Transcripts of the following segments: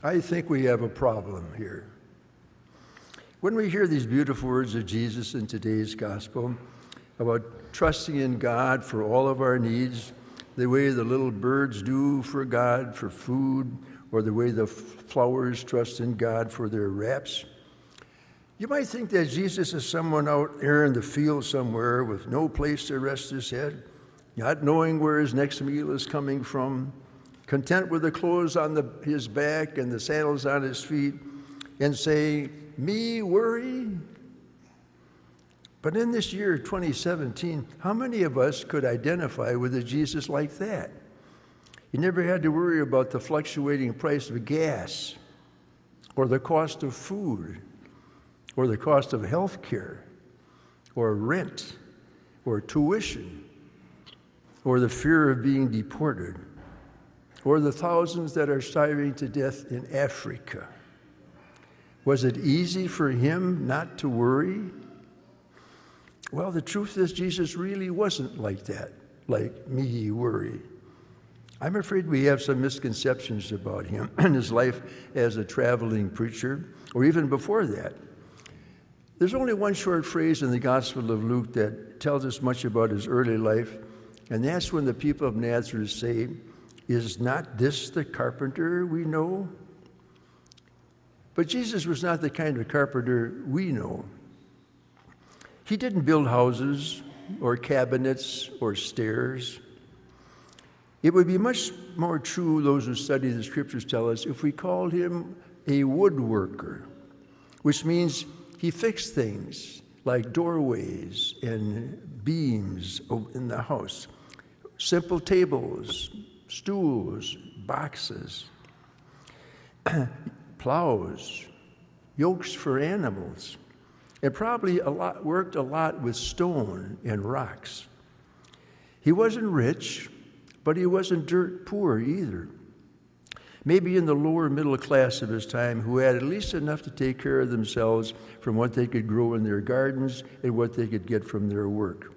I think we have a problem here. When we hear these beautiful words of Jesus in today's gospel about trusting in God for all of our needs, the way the little birds do for God for food, or the way the flowers trust in God for their wraps, you might think that Jesus is someone out there in the field somewhere with no place to rest his head, not knowing where his next meal is coming from, content with the clothes on his back and the sandals on his feet, and say, "Me worry?" But in this year 2017, how many of us could identify with a Jesus like that? He never had to worry about the fluctuating price of gas, or the cost of food, or the cost of health care, or rent, or tuition, or the fear of being deported, or the thousands that are starving to death in Africa. Was it easy for him not to worry? Well, the truth is Jesus really wasn't like that, like me worry. I'm afraid we have some misconceptions about him and his life as a traveling preacher, or even before that. There's only one short phrase in the Gospel of Luke that tells us much about his early life, and that's when the people of Nazareth say, "Is not this the carpenter we know?" But Jesus was not the kind of carpenter we know. He didn't build houses or cabinets or stairs. It would be much more true, those who study the scriptures tell us, if we called him a woodworker, which means he fixed things like doorways and beams in the house, simple tables, stools, boxes, plows, yokes for animals, and probably worked a lot with stone and rocks. He wasn't rich, but he wasn't dirt poor either. Maybe in the lower middle class of his time, who had at least enough to take care of themselves from what they could grow in their gardens and what they could get from their work.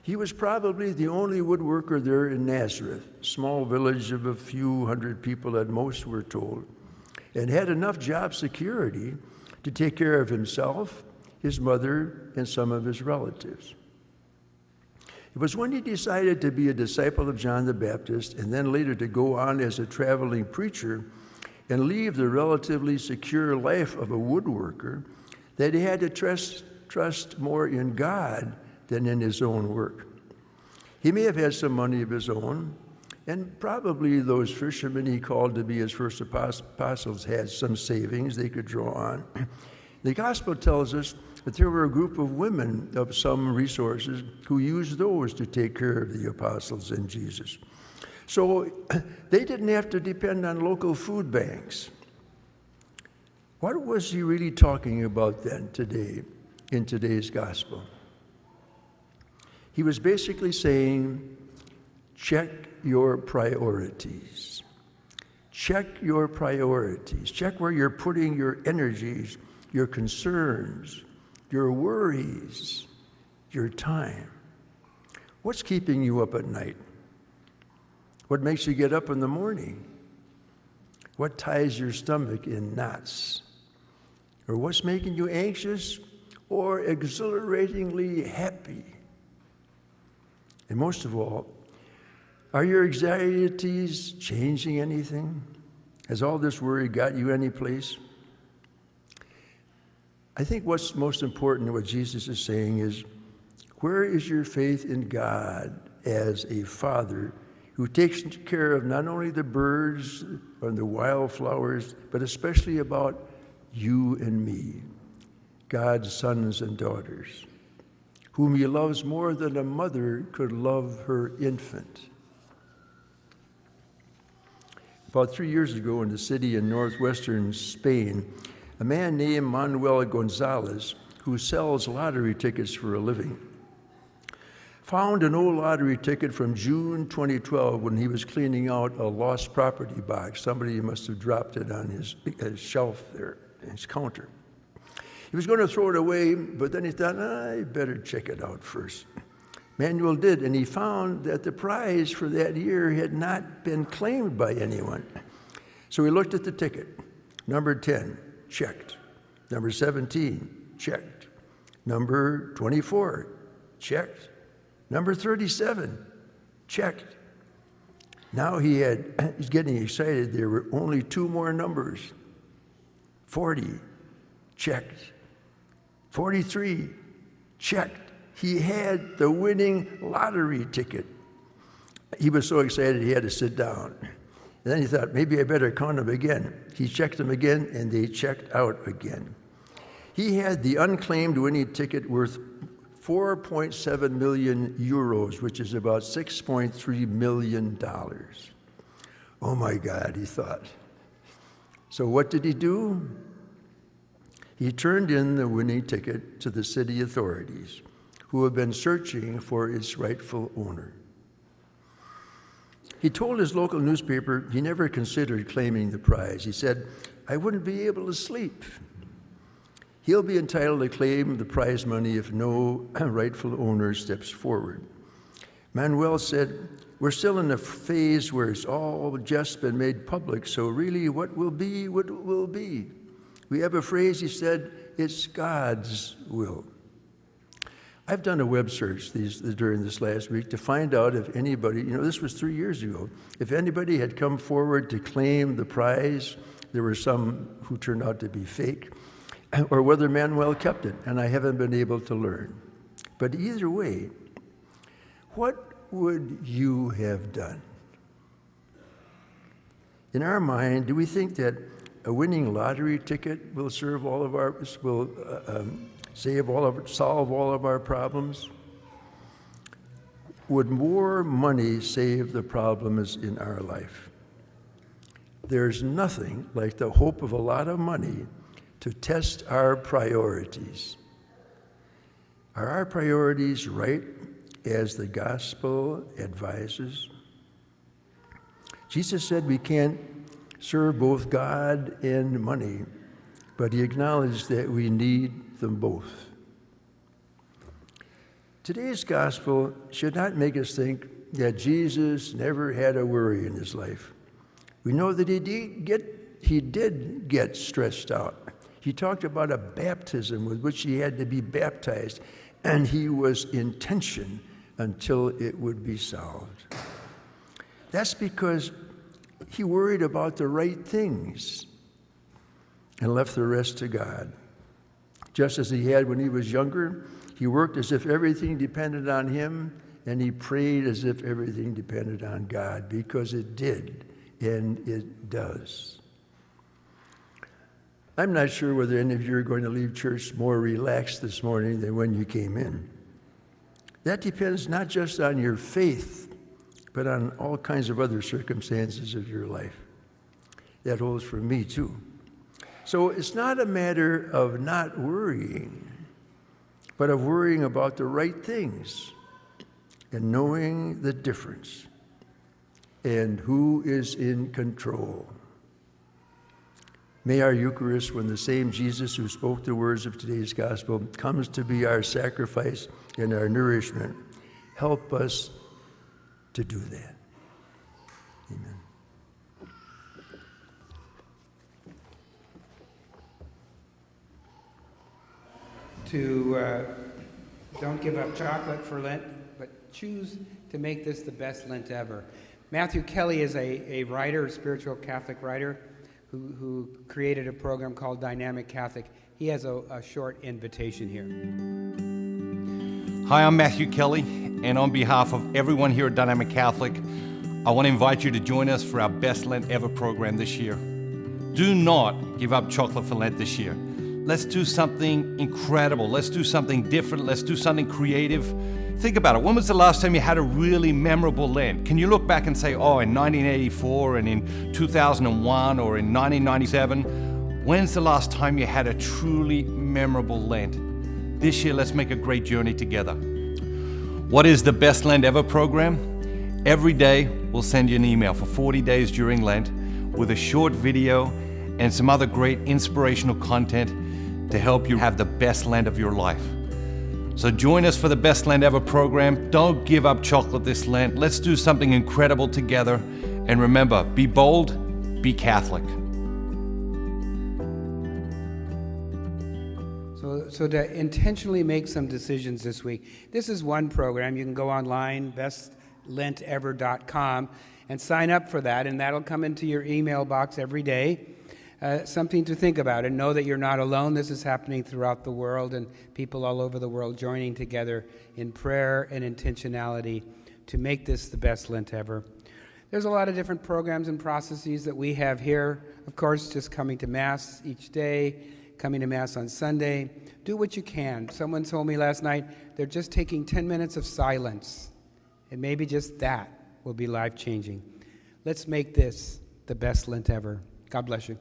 He was probably the only woodworker there in Nazareth, a small village of a few hundred people at most, we're told, and had enough job security to take care of himself, his mother, and some of his relatives. It was when he decided to be a disciple of John the Baptist and then later to go on as a traveling preacher and leave the relatively secure life of a woodworker that he had to trust more in God than in his own work. He may have had some money of his own, and probably those fishermen he called to be his first apostles had some savings they could draw on. The gospel tells us that there were a group of women of some resources who used those to take care of the apostles and Jesus. So they didn't have to depend on local food banks. What was he really talking about then today in today's gospel? He was basically saying, check your priorities. Check your priorities. Check where you're putting your energies, your concerns, your worries, your time. What's keeping you up at night? What makes you get up in the morning? What ties your stomach in knots? Or what's making you anxious or exhilaratingly happy? And most of all, are your anxieties changing anything? Has all this worry got you any place? I think what's most important, what Jesus is saying is, where is your faith in God as a father who takes care of not only the birds and the wildflowers, but especially about you and me, God's sons and daughters, whom he loves more than a mother could love her infant? About 3 years ago in the city in northwestern Spain, a man named Manuel Gonzalez, who sells lottery tickets for a living, found an old lottery ticket from June 2012 when he was cleaning out a lost property box. Somebody must have dropped it on his shelf there, his counter. He was going to throw it away, but then he thought, I better check it out first. Manuel did, and he found that the prize for that year had not been claimed by anyone. So he looked at the ticket. Number 10, checked. Number 17, checked. Number 24, checked. Number 37, checked. Now he's getting excited. There were only 2 more numbers. 40, checked. 43, checked. He had the winning lottery ticket. He was so excited he had to sit down. And then he thought, maybe I better count them again. He checked them again, and they checked out again. He had the unclaimed winning ticket worth 4.7 million euros, which is about $6.3 million. Oh my God, he thought. So what did he do? He turned in the winning ticket to the city authorities, who have been searching for its rightful owner. He told his local newspaper he never considered claiming the prize. He said, I wouldn't be able to sleep. He'll be entitled to claim the prize money if no rightful owner steps forward. Manuel said, we're still in a phase where it's all just been made public, so really what will be, will be. We have a phrase, he said, it's God's will. I've done a web search during this last week to find out if anybody, this was 3 years ago, if anybody had come forward to claim the prize. There were some who turned out to be fake, or whether Manuel kept it, and I haven't been able to learn. But either way, what would you have done? In our mind, do we think that a winning lottery ticket will solve all of our problems? Would more money save the problems in our life? There's nothing like the hope of a lot of money to test our priorities. Are our priorities right as the gospel advises? Jesus said we can't serve both God and money, but he acknowledged that we need them both. Today's gospel should not make us think that Jesus never had a worry in his life. We know that he did get stressed out. He talked about a baptism with which he had to be baptized, and he was in tension until it would be solved. That's because he worried about the right things and left the rest to God. Just as he had when he was younger, he worked as if everything depended on him, and he prayed as if everything depended on God, because it did, and it does. I'm not sure whether any of you are going to leave church more relaxed this morning than when you came in. That depends not just on your faith, but on all kinds of other circumstances of your life. That holds for me too. So it's not a matter of not worrying, but of worrying about the right things and knowing the difference and who is in control. May our Eucharist, when the same Jesus who spoke the words of today's gospel comes to be our sacrifice and our nourishment, help us to do that. Amen. Don't give up chocolate for Lent, but choose to make this the best Lent ever. Matthew Kelly is a writer, a spiritual Catholic writer, who created a program called Dynamic Catholic. He has a short invitation here. Hi, I'm Matthew Kelly, and on behalf of everyone here at Dynamic Catholic, I want to invite you to join us for our Best Lent Ever program this year. Do not give up chocolate for Lent this year. Let's do something incredible. Let's do something different. Let's do something creative. Think about it. When was the last time you had a really memorable Lent? Can you look back and say, oh, in 1984 and in 2001 or in 1997? When's the last time you had a truly memorable Lent? This year, let's make a great journey together. What is the Best Lent Ever program? Every day, we'll send you an email for 40 days during Lent with a short video and some other great inspirational content to help you have the best Lent of your life. So join us for the Best Lent Ever program. Don't give up chocolate this Lent. Let's do something incredible together. And remember, be bold, be Catholic. to intentionally make some decisions this week. This is one program. You can go online, bestlentever.com, and sign up for that, and that'll come into your email box every day. Something to think about, and know that you're not alone. This is happening throughout the world, and people all over the world joining together in prayer and intentionality to make this the best Lent ever. There's a lot of different programs and processes that we have here. Of course, just coming to Mass each day, coming to Mass on Sunday. Do what you can. Someone told me last night they're just taking 10 minutes of silence, and maybe just that will be life-changing. Let's make this the best Lent ever. God bless you.